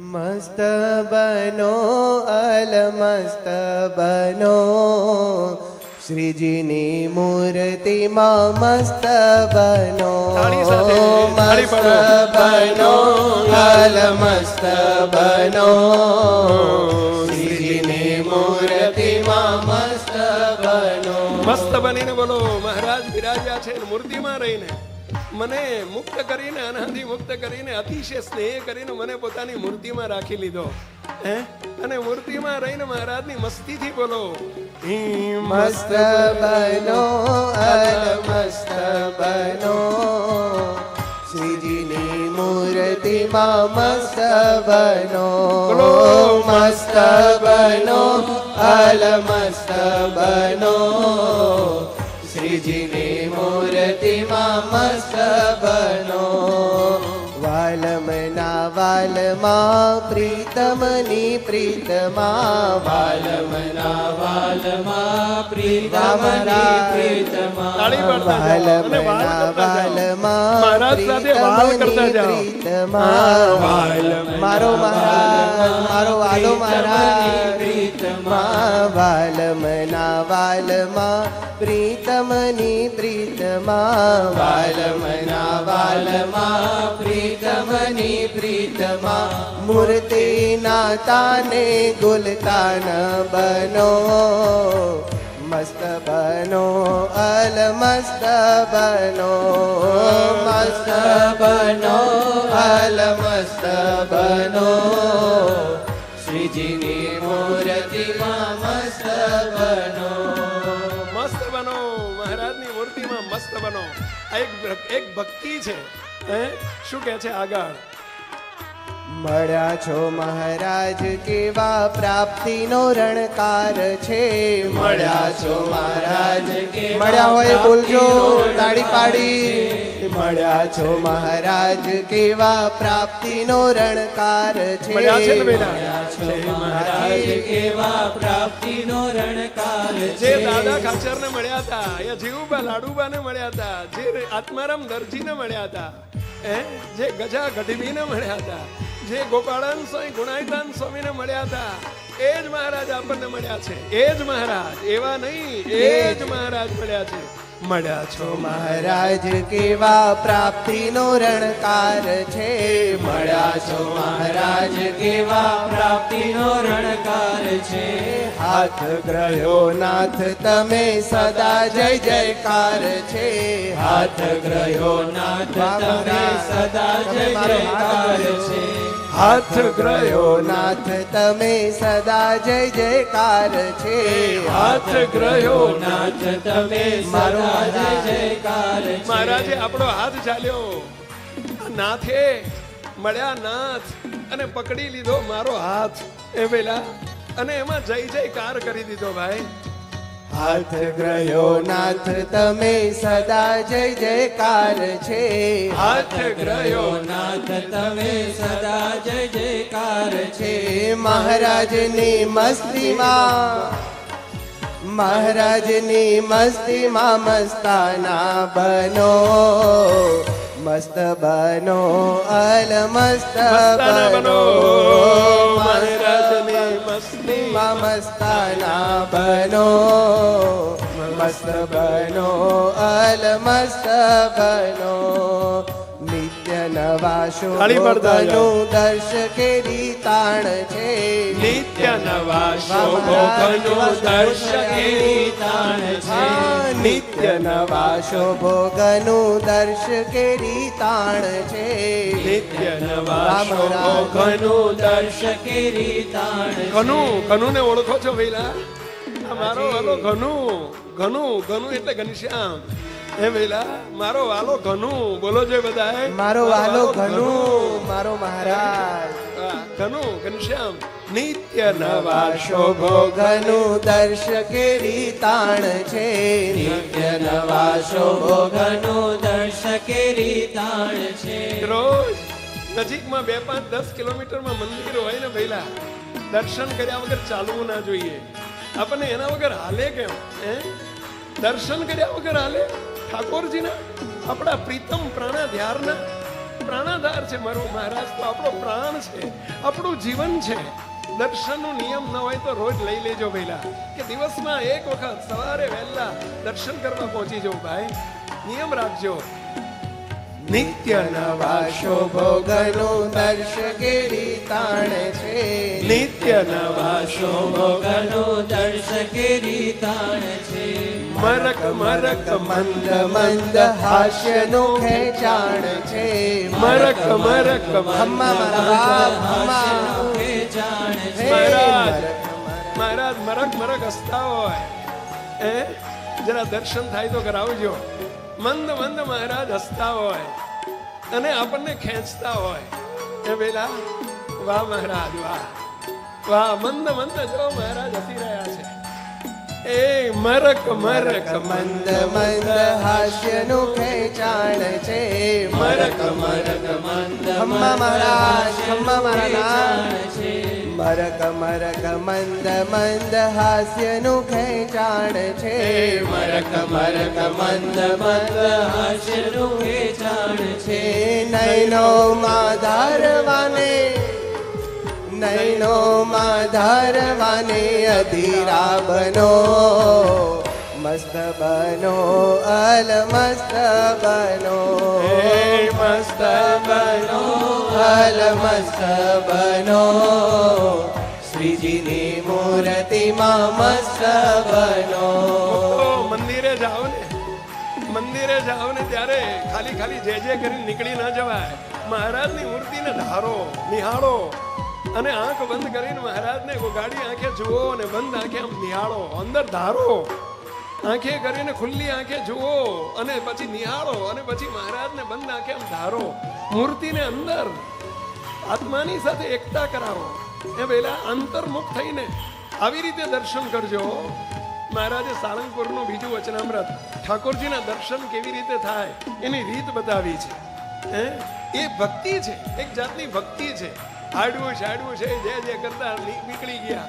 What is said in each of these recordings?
મસ્ત બનો અલમસ્ત બનો, શ્રીજીની મૂર્તિમાં મસ્ત બનો. મસ્ત બનો અલમસ્ત બનો, શ્રીજીની મૂર્તિમાં મસ્ત બનો. મસ્ત બનીને બોલો. મહારાજ બિરાજ્યા છે મૂર્તિમાં રહીને મને મુક્ત કરીને, અનાદિ મુક્ત કરીને, અતિશય સ્નેહ કરીને મને પોતાની મૂર્તિમાં રાખી લીધો. અને મૂર્તિમાં રહીને મહારાજની મસ્તીથી બોલો. મસ્ત બનો અલમસ્ત બનો, શ્રીજીની મૂર્તિમાં મસ્ત બનો. મસ્ત બનો અલમસ્ત બનો, શ્રીજીની મૂર્તિમાં મસ્ત બનો. વાલમના વાલમાં પ્રીતમની પ્રીતમાં, વાલમના વાલમાં પ્રીતમની પ્રીતમાં, વાલમના વાલમાં પ્રીતમની પ્રીતમાં. મારો મહારાજ, મારો વાલો મહારાજ પ્રીતમાં, વાલમના વાલમાં પ્રીતમની પ્રીતમાં, વાલમના વાલમાં પ્રીતમની પ્રીતમાં. મૂર્તિના તાને ગુલતાન બનો, મસ્ત બનો અલમસ્ત બનો. મસ્ત બનો અલમસ્ત બનો, શ્રીજીની મૂર્તિમાં મસ્ત બનો. મસ્ત બનો, મહારાજની મૂર્તિમાં મસ્ત બનો. આ એક ભક્તિ છે. શું કહે છે આગળ? મળ્યા છો મહારાજ કેવા પ્રાપ્તિનો રણકાર છે. મળ્યા છો મહારાજ કે મળ્યા હોય બોલજો તાળી પાડી. મળ્યા છો મહારાજ કેવા પ્રાપ્તિનો રણકાર છે. મળ્યા છો મહારાજ કેવા પ્રાપ્તિનો રણકાર છે. જે દાદા ખાચર ને મળ્યા હતા, એ જીવુબા લાડુબા ને મળ્યા હતા, જે આત્મારામ દરજી ને મળ્યા હતા, જે ગજા ગઢવી ને મળ્યા હતા, જે ગોપાળાન સ્વામી ગુણાયતાન સ્વામી ને મળ્યા હતા, એ જ મહારાજ આપણને મળ્યા છે. એ જ મહારાજ, એવા નહીં, એ જ મહારાજ મળ્યા છે. મળ્યા છો મહારાજ કેવા પ્રાપ્તિનો રણકાર છે. મળ્યા છો મહારાજ કેવા પ્રાપ્તિનો રણકાર છે. હાથ ગ્રહ્યો નાથ તમે સદા જય જયકાર છે. હાથ ગ્રહ્યો નાથ તમે સદા જય જયકાર છે. હાથ ગ્રહ્યો નાથ તમે સદા જય જયકાર છે. હાથ ગ્રહ્યો નાથ તમે સદા જય જયકાર છે. મહારાજે આપણો હાથ ચાલ્યો, નાથે મળ્યા નાથ અને પકડી લીધો મારો હાથ એ પેલા, અને એમાં જય જયકાર કરી દીધો ભાઈ. હાથ ગ્રહ્યો નાથ તમે સદા જય જયકાર છે. હાથ ગ્રહ્યો નાથ તમે સદા જય જયકાર છે. મહારાજની મસ્તીમાં, મહારાજની મસ્તીમાં મસ્તાના બનો. મસ્ત બનો અલમસ્ત બનો, મહારાજની મસ્તીમાં મસ્તાના બનો. મસ્ત બનો અલમસ્ત બનો, નિત્ય નવા શોભનું દર્શ કેરી તાણ છે. નિત્ય નવા શોભોગનું દર્શ કેરી તાણ છે. નિત્ય નવા શોભોગનું દર્શ કેરી તાણ છે. નિત્ય નવા શોભોગનું દર્શ કેરી તાણ છે. કનુ ને ઓળખો છો વેલા? મારો વાલો ઘનુ, ઘનુ, ઘનુ એટલે ઘનશ્યામ. હે વેલા મારો વાલો ઘનુ બોલો જો બધા. મારો વાલો ઘનુ, મારો મહારાજ ઘનુ ઘનશ્યામ. નિત્ય નવા શોભો ઘનુ દર્શ કેરી તાણ છે. નિત્ય નવા શોભો ઘનુ દર્શ કેરી તાણ છે. રોજ નજીકમાં 2, 5, 10 કિલોમીટરમાં મંદિર હોય ને પહેલા દર્શન કર્યા વગર ચાલવું ના જોઈએ. આપણને એના વગર હાલે કેમ? દર્શન કર્યા વગર હાલે ઠાકોરજીના, આપણા પ્રીતમ પ્રાણાધ્યારના. પ્રાણાધાર છે મારો મહારાજ તો આપણો પ્રાણ છે, આપણું જીવન છે. દર્શનનો નિયમ ન હોય તો રોજ લઈ લેજો પહેલા, કે દિવસમાં એક વખત સવારે વહેલા દર્શન કરવા પહોંચી જવું. ભાઈ નિયમ રાખજો. નિત્ય નવા શોભોગનું દર્શ કેરી તાણ છે, નિત્ય નવા શોભોગનું દર્શ કેરી તાણ છે. મરક મરક મંદ મંદ હાસ્યનું ખેંચાણ છે, મરક મરક હમ્મા મારા હાસ્યનું ખેંચાણ છે. મહારાજ મહારાજ મરક મરક હસતા હોય જરા દર્શન થાય તો કરાવજો. મંદ મંદ મહારાજ હસતા હોય અને આપણને ખેંચતા હોય એ પેલા વાહ મહારાજ વાહ વાહ. મંદ મંદ જો મહારાજ હસી રહ્યા છે. એ મરક મરક મંદ મંદ હાસ્યનું ખેંચાણ છે, મરક મરક મંદ હમ્મા મહારાજ હમ્મા ખેંચાણ મહારાજ. છે. મરક મરક મંદ મંદ હાસ્યનું ખેંચાણ છે, મરક મરક મંદ મંદ હાસ્યનું ખેંચાણ છે. નૈનો માં ધારવાને નૈનો માં ધારવાને અધીરા બનો, મસ્ત બનો અલમસ્ત બનો, મસ્ત બનો અલમસ્ત બનો, શ્રીજીની મૂર્તિમાં મસ્ત બનો. મંદિરે જાઓ ને, મંદિરે જાઓ ને ત્યારે ખાલી ખાલી જે કરીને નીકળી ના જવાય. મહારાજની મૂર્તિને ધારો, નિહાળો અને આંખ બંધ કરીને મહારાજને ગાડી આંખે જુઓ અને બંધ આંખે આમ નિહાળો, અંદર ધારો. આંખે કરીને ખુલ્લી આંખે જુઓ અને પછી નિહાળો અને પછી મહારાજને બંધ આંખે આમ ધારો. મૂર્તિને અંદર આત્માની સાથે એકતા કરાવો. એ પહેલા અંતર્મુખ થઈને આવી રીતે દર્શન કરજો. મહારાજે સાળંગપુરનું બીજું વચનામૃત ઠાકોરજીના દર્શન કેવી રીતે થાય એની રીત બતાવી છે. એ ભક્તિ છે, એક જાતની ભક્તિ છે. હાડવું શાડવું છે જે કરતા નીકળી ગયા.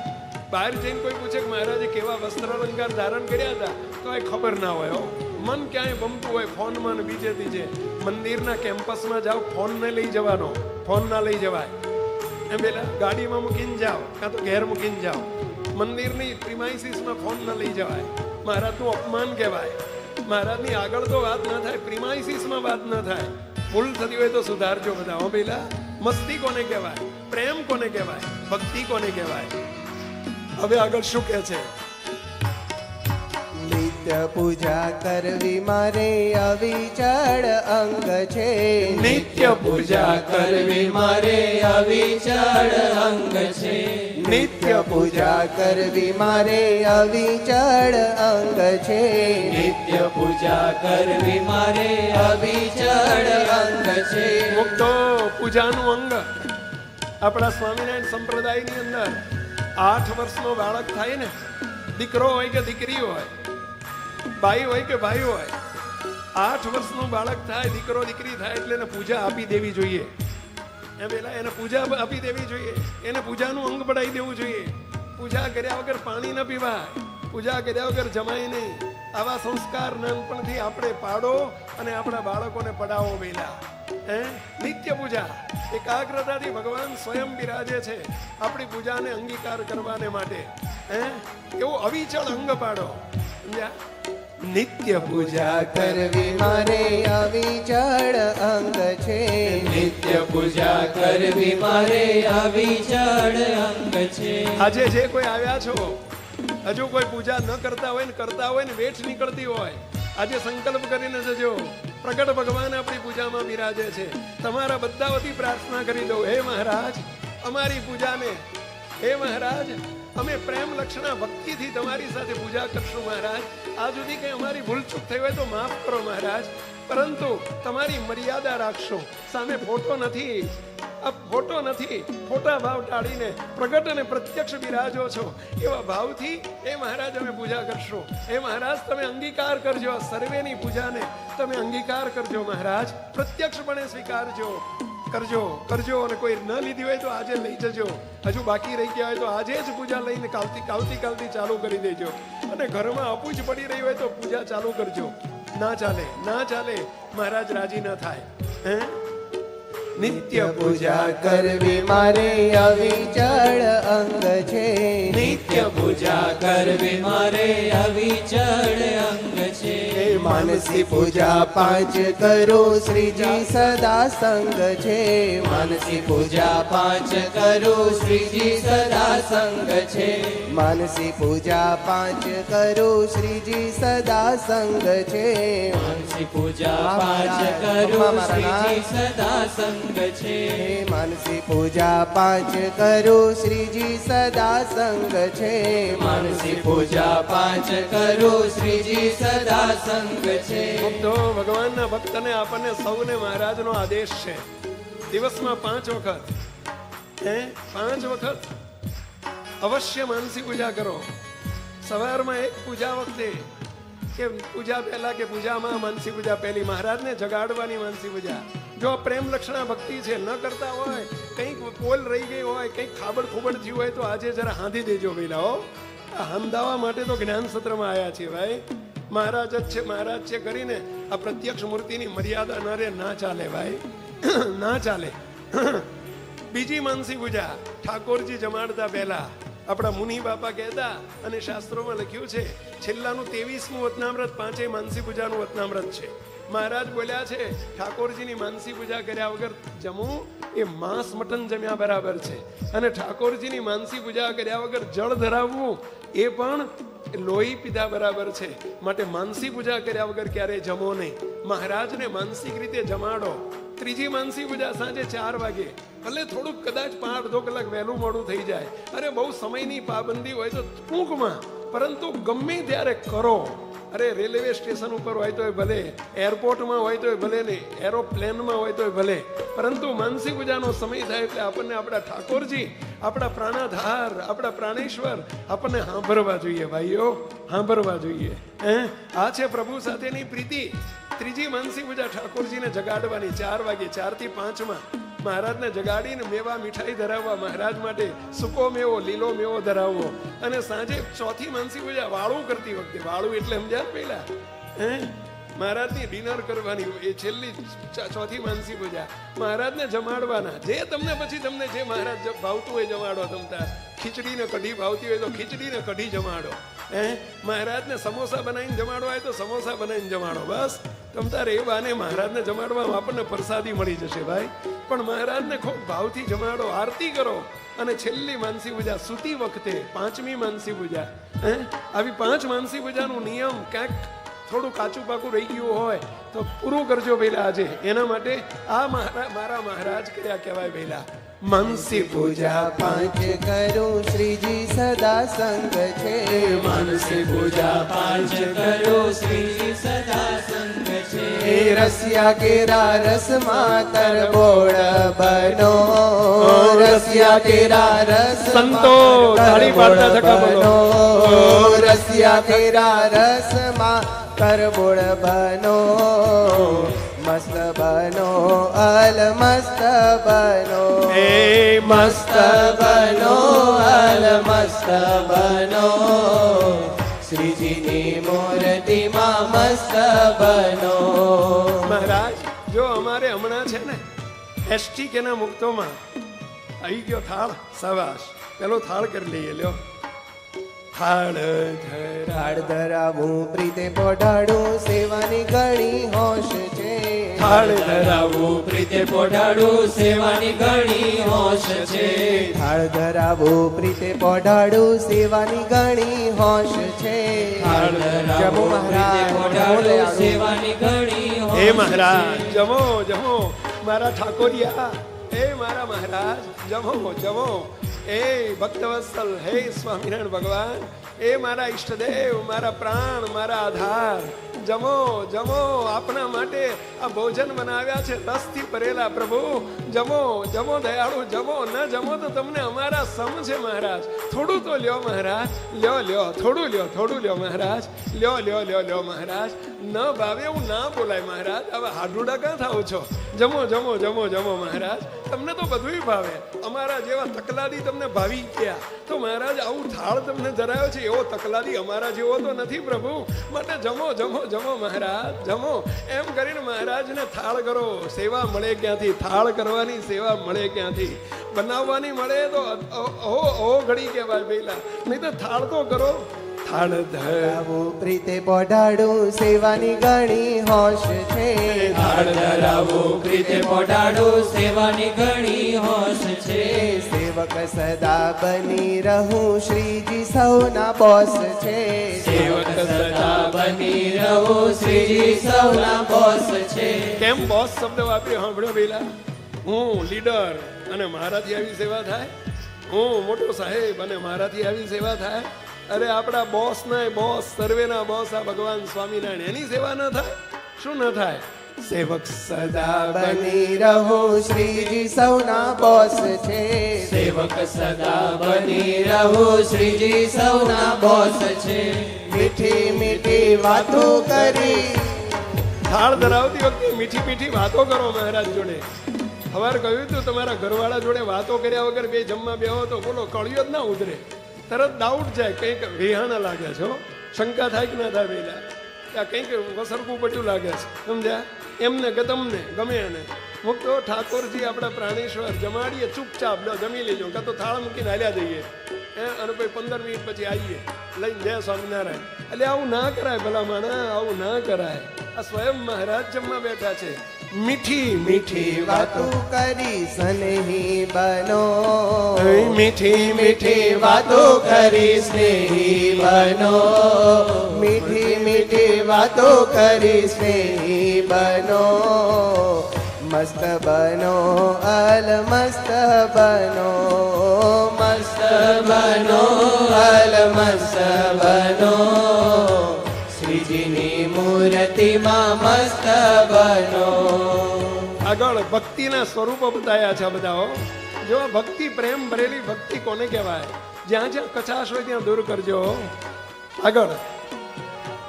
બહાર જઈને કોઈ પૂછે કે મહારાજે કેવા વસ્ત્ર અલંકાર ધારણ કર્યા હતા તો એ ખબર ના હોય. મન ક્યાંય બમતું હોય ફોનમાં ને બીજે ત્રીજે. મંદિરના કેમ્પસમાં જાઓ, ફોન ને લઈ જવાનો, ફોન ના લઈ જવાય. એમ પેલા ગાડીમાં મૂકીને જાઓ કાં તો ઘેર મૂકીને જાઓ. મંદિરની પ્રિમાઇસીસમાં ફોન ના લઈ જવાય. મહારાજનું અપમાન કહેવાય. મહારાજની આગળ તો વાત ના થાય, પ્રિમાઇસીસમાં વાત ના થાય. ભૂલ થતી હોય તો સુધારજો બધા. હો પેલા મસ્તી કોને કહેવાય, પ્રેમ કોને કહેવાય, ભક્તિ કોને કહેવાય. હવે આગળ શું કહે છે? નિત્ય પૂજા કરવી મારે અવિચળ અંગ છે, નિત્ય પૂજા કરવી મારે અવિચળ અંગ છે. નિત્ય પૂજા કરવી મારે અવિચળ અંગ છે, નિત્ય પૂજા કરવી મારે અવિચળ અંગ છે. મુક્તો પૂજાનું અંગ આપણા સ્વામિનારાયણ સંપ્રદાયની અંદર 8 વર્ષનો બાળક થાય ને, દીકરો હોય કે દીકરી હોય, ભાઈ હોય કે ભાઈ હોય, 8 વર્ષનું બાળક થાય, દીકરો દીકરી થાય એટલે એને પૂજા આપી દેવી જોઈએ. એમ પેલા એને પૂજા આપી દેવી જોઈએ. એને પૂજાનું અંગ પડાવી દેવું જોઈએ. પૂજા કર્યા વગર પાણી ન પીવાય, પૂજા કર્યા વગર જમાય નહીં. આવા સંસ્કાર નાનપણથી આપણે પાડો અને આપણા બાળકોને પડાવો. પહેલા નિત્ય પૂજા એકાગ્રતાથી ભગવાન સ્વયં બિરાજે છે આપણી પૂજાને અંગીકાર કરવાને માટે. એવું અવિચળ અંગ પાડો. સમજ્યા? નિત્ય પૂજા કરવી મારે અવિચળ અંગ છે, નિત્ય પૂજા કરવી મારે અવિચળ અંગ છે. આજે જે કોઈ આવ્યા છો, હજુ કોઈ પૂજા ન કરતા હોય ને કરતા હોય ને વેઠ નીકળતી હોય, આજે સંકલ્પ કરીને જજો. પ્રગટ ભગવાન આપણી પૂજામાં બિરાજે છે. તમારા બધા વતી પ્રાર્થના કરી દો, હે મહારાજ અમારી પૂજાને, હે મહારાજ અમે પ્રેમ લક્ષણા ભક્તિથી તમારી સાથે પૂજા કરશું. મહારાજ આ સુધી કઈ અમારી ભૂલચૂક થઈ હોય તો માફ કરો મહારાજ, પરંતુ તમારી મર્યાદા રાખશો. સામે ફોટો નથી, ફોટો નથી, ખોટા ભાવ ટાળીને પ્રગટ અને પ્રત્યક્ષ બિરાજો છો એવા ભાવથી એ મહારાજ અમે પૂજા કરશું. એ મહારાજ તમે અંગીકાર કરજો, સર્વેની પૂજાને તમે અંગીકાર કરજો. મહારાજ પ્રત્યક્ષપણે સ્વીકારજો, કરજો કરજો. અને કોઈ ન લીધી હોય તો આજે લઈ જજો. હજુ બાકી રહી ગયા હોય તો આજે જ પૂજા લઈને કાલથી ચાલુ કરી દેજો. અને ઘરમાં અપૂજ પડી રહી હોય તો પૂજા ચાલુ કરજો. ના ચાલે, ના ચાલે, મહારાજ રાજી ના થાય. નિત્ય પૂજા કરવી મારે અવિચળ અંગ છે. નિત્ય પૂજા કરવી મારે અવિચળ અંગ છે. માનસી પૂજા 5 કરું શ્રીજી સદા સંગ છે. માનસી પૂજા 5 કરું શ્રીજી સદા સંગ છે. માનસી પૂજા 5 કરું શ્રીજી સદા સંગ છે. માનસી પૂજા 5 કરું શ્રીજી સદા સંગ છે. માનસી પૂજા 5 કરું શ્રીજી સદા સંગ છે. માનસી પૂજા 5 કરું શ્રીજી સદા સંગ છે. ભક્તો, ભગવાનના ભક્તને આપણને સૌને મહારાજનો આદેશ છે, દિવસમાં 5 વખત 5 વખત અવશ્ય માનસી પૂજા કરો. સવારમાં એક પૂજા વખતે કે પૂજા પહેલા કે પૂજામાં માનસી પૂજા પહેલી, મહારાજને જગાડવાની માનસી પૂજા. જો પ્રેમ લક્ષણા ભક્તિ છે, ન કરતા હોય, કંઈક પોલ રહી ગઈ હોય, કંઈક ખાબડ ખુબડ થયું હોય તો આજે જરા હાંધી દેજો પેલા હો. આ હમદાવા માટે તો જ્ઞાન સત્રમાં આવ્યા છે ભાઈ. મહારાજ જ છે, મહારાજ છે કરીને આ પ્રત્યક્ષ મૂર્તિની મર્યાદા ન રે, ના ચાલે ભાઈ, ના ચાલે. બીજી માનસી પૂજા ઠાકોરજી જમાડતા પહેલા આપણા મુનિ બાપા કહેતા, અને શાસ્ત્રોમાં લખ્યું છે છેલ્લાનું 23મું વતનામૃત 5 માનસી પૂજાનું વતનામૃત છે. મહારાજ બોલ્યા છે ઠાકોરજીની માનસી પૂજા કર્યા વગર જમવું એ માંસ મટન જમ્યા બરાબર છે, અને ઠાકોરજીની માનસી પૂજા કર્યા વગર જળ ધરાવવું એ પણ લોહી પીધા બરાબર છે. માટે માનસી પૂજા કર્યા વગર ક્યારેય જમો નહીં. મહારાજને માનસિક રીતે જમાડો. ત્રીજી માનસી પૂજા સાંજે 4 વાગે, ભલે થોડુંક કદાચ 5-2 કલાક વહેલું મોડું થઈ જાય, અરે બહુ સમયની પાબંદી હોય તો ટૂંકમાં, પરંતુ ગમે ત્યારે કરો. અરે રેલવે સ્ટેશન ઉપર હોય તો ભલે, એરપોર્ટમાં હોય તો ભલે નહીં, એરોપ્લેનમાં હોય તો ભલે, પરંતુ માનસી પૂજાનો સમય થાય એટલે આપણને આપણા ઠાકોરજી, આપણા પ્રાણાધાર, આપણા પ્રાણેશ્વર આપણને સાંભળવા જોઈએ ભાઈઓ, સાંભળવા જોઈએ. આ છે પ્રભુ સાથેની પ્રીતિ. ત્રીજી માનસી પૂજા ઠાકોરજીને જગાડવાની 4 વાગે, 4 થી 5માં મહારાજને જગાડીને મેવા મીઠાઈ ધરાવવા, મહારાજ માટે સૂકો મેવો, લીલો મેવો ધરાવવો. અને સાંજે ચોથી માનસી પૂજા વાળું કરતી વખતે, વાળું એટલે સમજ્યા પેલા મહારાજની ડિનર કરવાની, એ છેલ્લી ચોથી માનસી પૂજા. મહારાજને જમાડવાના, જે તમને પછી તમને જે મહારાજ ભાવતું હોય જમાડો. તમતા ખીચડીને કઢી ભાવતી હોય તો ખીચડીને કઢી જમાડો. મહારાજને સમોસા બનાવીને જમાડવા હોય તો સમોસા બનાવીને જમાડો. બસ તમતાર એ બાને મહારાજને જમાડવામાં આપણને પ્રસાદી મળી જશે ભાઈ. પણ મહારાજને ખૂબ ભાવથી જમાડો, આરતી કરો. અને છેલ્લી માનસી પૂજા સૂતી વખતે 5મી માનસી પૂજા, આવી 5 માનસી પૂજાનું નિયમ ક્યાંક થોડું કાચું પાકું રહી ગયું હોય તો પૂરું કરજો પહેલા આજે. એના માટે આ મારા મહારાજ કર્યા કહેવાય પહેલા. માનસી પૂજા 5 કરું શ્રીજી સદા સંગ છે. માનસી પૂજા 5 કરું શ્રીજી સદા સંગ છે. એ રસિયા કેરા રસમાં તરબોળ બનો, રસિયા કેરા રસ સંતો તાળી પાડતા થકા બોલો. રસિયા કેરા રસમાં તરબોળ બનો, મસ્ત બનો અલ મસ્ત બનો, એ મસ્ત બનો અલ મસ્ત બનો, શ્રીજીની મૂર્તિમાં મસ્ત બનો. મહારાજ જો અમારે હમણાં છે ને એસટી કેના મુક્તોમાં આવી ગયો થાળ, સવાસ પેલો થાળ કરી લઈએ. લ્યો થાળ થાળ ધરાવું પ્રીતે પોઢાડું, સેવાની ઘણી હોશ છે. થાળ ધરાવું પ્રીતે પોઢાડું, સેવાની ઘણી હોશ છે. થાળ ધરાવું પ્રીતે પોઢાડું, સેવાની ઘણી હોશ છે. થાળ ધરાવું પ્રીતે પોઢાડું, સેવાની ઘણી હોશ છે. હે મહારાજ જમો જમો, મારા ઠાકોરિયા, હે મારા મહારાજ જમો જમો. એ ભક્તવત્સલ, હે સ્વામિનારાયણ ભગવાન, એ મારા ઈષ્ટદેવ, મારા પ્રાણ, મારા આધાર, જમો જમો. આપણા માટે આ ભોજન બનાવ્યા છે રસથી ભરેલા. પ્રભુ જમો જમો, દયાળુ જમો. ન જમો તો તમને અમારા સમ છે મહારાજ. થોડું તો લ્યો મહારાજ, લ્યો લ્યો, થોડું લ્યો, થોડું લ્યો મહારાજ, લ્યો લ્યો લ્યો લ્યો મહારાજ. ન ભાવે એવું ના બોલાય મહારાજ. હવે હાડુડા ક્યાં થાવ છો? જમો જમો જમો જમો મહારાજ. તમને તો બધું ભાવે. અમારા જેવા તકલાદી તમને ભાવી ગયા તો મહારાજ આવું થાળ તમને ધરાયો છે, એવો તકલાદી અમારા જેવો તો નથી પ્રભુ. માટે જમો જમો જમો મહારાજ જમો, એમ કરીને મહારાજને થાળ કરો. સેવા મળે ક્યાંથી? થાળ કરવાની સેવા મળે ક્યાંથી? બનાવવાની મળે તો ઓ ઘડી કહેવાય પહેલા, નહીં તો થાળ તો કરો. થાળ ધરાવું પ્રીતે પોઢાડું સેવાની ઘણી હોશ છે. થાળ ધરાવું પ્રીતે પોઢાડું સેવાની ઘણી હોશ છે. સેવક સદા બની રહું શ્રીજી સૌના બોસ છે. સેવક સદા બની રહું શ્રીજી સૌના બોસ છે. કેમ બોસ શબ્દ વાપર્યો સાંભળ્યો પહેલા? હું લીડર અને મારાથી આવી સેવા થાય, હું મોટો સાહેબ અને મારાથી આવી સેવા થાય. અરે આપણા બોસ ના બોસ, સર્વેના બોસ આ ભગવાન સ્વામિનારાયણ, એની સેવા ન થાય? શું ન થાય? સેવક સદા બની રહું શ્રીજી સૌના બોસ છે. સેવક સદા બની રહું શ્રીજી સૌના બોસ છે. મીઠી મીઠી વાતો કરી. થાળ ધરાવતી વખતે મીઠી મીઠી વાતો કરો મહારાજ જોડે. સવાર કહ્યું તું તમારા ઘરવાળા જોડે વાતો કર્યા વગર બે જમવા બેહો તો બોલો કળિયો જ ના ઉતરે. તરત ડાઉટ જાય, કંઈક વિહાણા લાગે છે, શંકા થાય કે ના થાય પેલા, ત્યાં કંઈક વસરકું પડ્યું લાગે છે, સમજ્યા? એમને કે તમને ગમે એને મુક્તો ઠાકોરજી આપણા પ્રાણેશ્વર જમાડીએ, ચૂપચાપ લો જમી લેજો, કાં તો થાળ મૂકીને હાલ્યા જઈએ અને પછી 15 મિનિટ પછી આવીએ લઈને જય સ્વામિનારાયણ. એટલે આવું ના કરાય ભલા માણા, આવું ના કરાય. આ સ્વયં મહારાજ જમવા બેઠા છે. મીઠી મીઠી વાતો કરી સ્નેહી બનો. મીઠી મીઠી વાતો કરી સ્નેહી બનો. મીઠી મીઠી વાતો કરી સ્નેહી બનો. મસ્ત બનો અલમસ્ત બનો. મસ્ત બનો અલમસ્ત બનો. શ્રીજીની મૂર્તિમાં મસ્ત બનો. આગળ ભક્તિના સ્વરૂપો બતાયા છે બધા. જો ભક્તિ પ્રેમ ભરેલી ભક્તિ કોને કહેવાય? જ્યાં જ્યાં કચાશ હોય ત્યાં દૂર કરજો. આગળ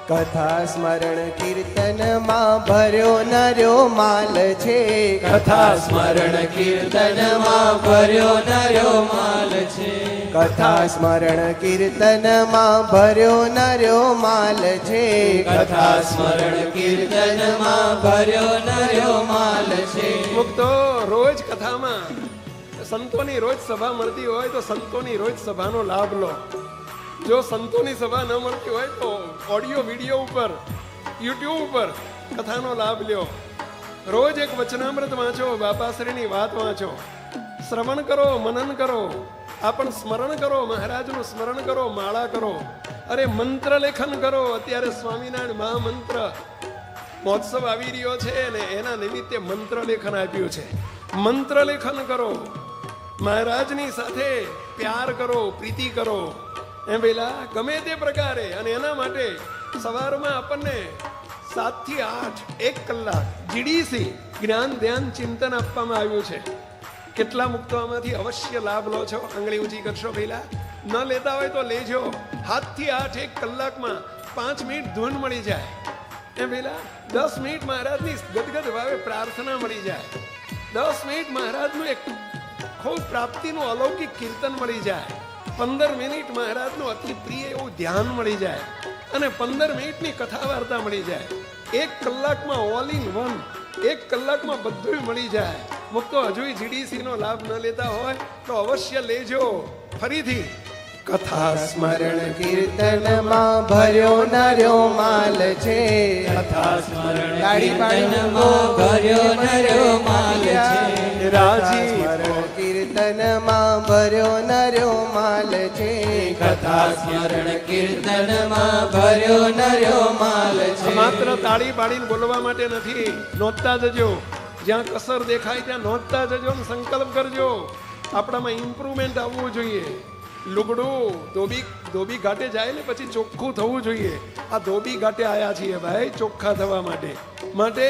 કથા સ્મરણ કીર્તનમાં ભર્યો નર્યો માલ છે. કથા સ્મરણ કીર્તનમાં ભર્યો નર્યો માલ છે. કથા સ્મરણ કીર્તનમાં ભર્યો નર્યો માલ છે. કથા સ્મરણ કીર્તનમાં ભર્યો નર્યો માલ છે. મુક્તો રોજ કથામાં સંતોની રોજ સભા મળતી હોય તો સંતોની રોજ સભાનો લાભ લો. જો સંતોની સભા ન મળતી હોય તો ઓડિયો વિડીયો ઉપર યુટ્યુબ ઉપર કથાનો લાભ લ્યો. રોજ એક વચનામૃત વાંચો, બાપાશ્રીની વાત વાંચો, શ્રવણ કરો, મનન કરો, આ પણ સ્મરણ કરો, મહારાજનું સ્મરણ કરો, માળા કરો. અરે મંત્ર લેખન કરો. અત્યારે સ્વામિનારાયણ મહામંત્ર મહોત્સવ આવી રહ્યો છે ને એના નિમિત્તે મંત્ર લેખન આપ્યું છે. મંત્ર લેખન કરો, મહારાજની સાથે પ્યાર કરો, પ્રીતિ કરો. એમ પેલા ગમે તે પ્રકારે. અને એના માટે સવારમાં આપણને 7 થી 8 1 કલાક જીડીસી જ્ઞાન ધ્યાન ચિંતન આપવામાં આવ્યું છે. કેટલા મુક્તો આમાંથી અવશ્ય લાભ લો છો? આંગળી ઊંચી કરશો પહેલા. ન લેતા હોય તો લેજો. 7 થી 8 1 કલાકમાં 5 મિનિટ ધૂન મળી જાય. એમ પેલા 10 મિનિટ મહારાજની ગદગદ ભાવે પ્રાર્થના મળી જાય. 10 મિનિટ મહારાજનું એક ખૂબ પ્રાપ્તિનું અલૌકિક કીર્તન મળી જાય. 15 મિનિટ મહારાજનું અતિ પ્રિય એવું ધ્યાન મળી જાય. અને 15 મિનિટની કથા વાર્તા મળી જાય. 1 કલાકમાં ઓલ ઇન વન, 1 કલાકમાં બધું મળી જાય. મુક્તો હજુ જીડીસી નો લાભ ન લેતા હોય તો અવશ્ય લેજો. ફરીથી કથા સ્મરણ કીર્તનમાં ભર્યો નર્યો માલ છે. કથા સ્મરણ કીર્તનમાં ભર્યો નર્યો માલ છે. રાજી સ્મરણ કીર્તનમાં ભર્યો નર્યો માલ છે. કથા સ્મરણ કીર્તનમાં ભર્યો નર્યો માલ છે. માત્ર તાળી પાડીને બોલવા માટે નથી. નોંધતા જજો. જ્યાં કસર દેખાય ત્યાં નોંધતા જજો ને સંકલ્પ કરજો. આપણામાં ઇમ્પ્રુવમેન્ટ આવવું જોઈએ. લુગડું ધોબી ઘાટે જાય ને પછી ચોખ્ખું થવું જોઈએ. આ ધોબી ઘાટે આવ્યા છીએ ભાઈ ચોખ્ખા થવા માટે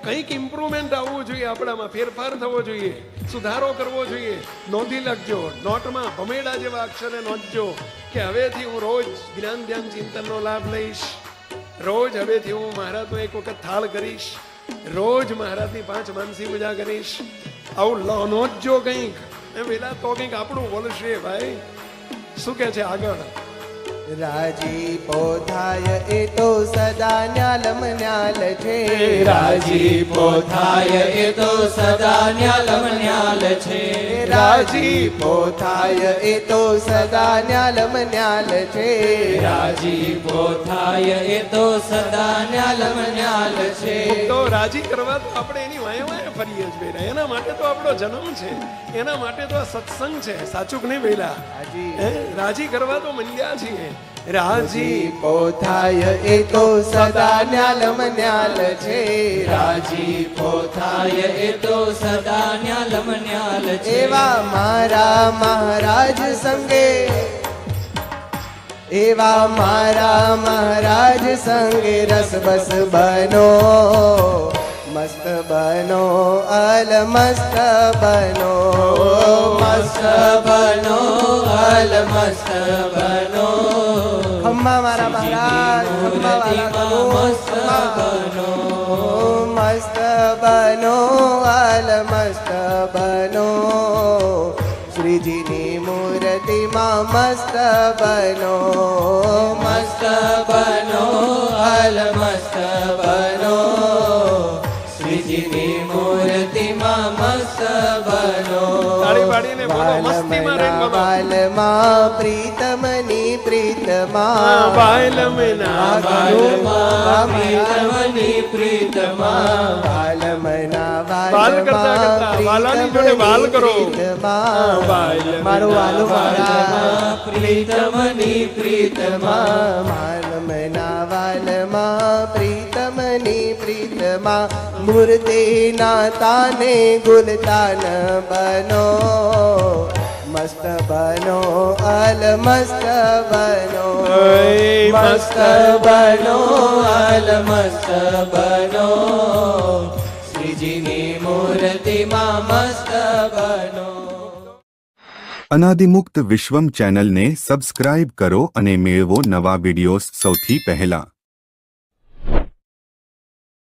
કંઈક ઇમ્પ્રુવમેન્ટ આવવું જોઈએ. આપણામાં ફેરફાર થવો જોઈએ, સુધારો કરવો જોઈએ. નોંધી લખજો. નોટમાં ભમેડા જેવા અક્ષરે નોંધજો કે હવેથી હું રોજ જ્ઞાન ધ્યાન ચિંતનનો લાભ લઈશ. રોજ હવેથી હું મહારાજનો એક વખત થાળ કરીશ. રોજ મહારાજની 5 માનસી પૂજા કરીશ. આવું નોંધજો કંઈક. એમ પેલા તો કંઈક આપણું બોલશે ભાઈ. શું કે છે આગળ? રાજીપો થાય એ તો સદા ન્યાલમ ન્યાલ છે. રાજીપો થાય એ તો સદા ન્યાલમ ન્યાલ છે. રાજીપો થાય એ તો સદા ન્યાલમ ન્યાલ છે. રાજીપો થાય એ તો સદા ન્યાલમ ન્યાલ છે. તો રાજી કરવા તો આપણે એની વાય વાય ફરીએ જ બેરા. એના માટે તો આપણો જન્મ છે, એના માટે તો આ સત્સંગ છે. સાચું કે નહીં બેલા? રાજી કરવા તો મંડ્યા છીએ. રાજીપો થાય એ તો સદા ન્યાલમ ન્યાલ છે. રાજીપો થાય એ તો સદા ન્યાલમ ન્યાલ છે. એવા મારા મહારાજ સંગે, એવા મારા મહારાજ સંગે રસ બસ બનો, મસ્ત બનો, અલ મસ્ત બનો, મસ્ત બનો, અલ મસ્ત બનો. ખમ્મા મારા મહારાજ, ખમ્મા વાલા મસ્ત બનો. મસ્ત બનો, અલ મસ્ત બનો, શ્રીજીની મૂર્તિમાં મસ્ત બનો, મસ્ત બનો, અલ મસ્ત બનો, શ્રીજીની મૂર્તિમાં મસ્ત બનો. તાળી પાડીને બોલો, મસ્તીમાં રહીને બોલો. વાલમાં પ્રીતમની પ્રીતમાં, બાલમના બાલમાં પ્રીતમની પ્રીતમાં, વાલમના વાલ કરતા કરતા વાલાની જોડે વાલ કરો. પ્રીતમાં, મારું વાલું મારા પ્રીતમની પ્રીતમાં, વાલમના વાલમાં પ્રીતમની પ્રીતમાં, મૂર્તિના તાને ગુલતાન બનો, મસ્ત બનો, અલ મસ્ત બનો, મસ્ત બનો, અલ મસ્ત બનો, શ્રીજીની મૂર્તિમાં મસ્ત બનો. અનાદિમુક્ત વિશ્વમ ચેનલને સબસ્ક્રાઇબ કરો અને મેળવો નવા વિડિયોઝ સૌથી પહેલા.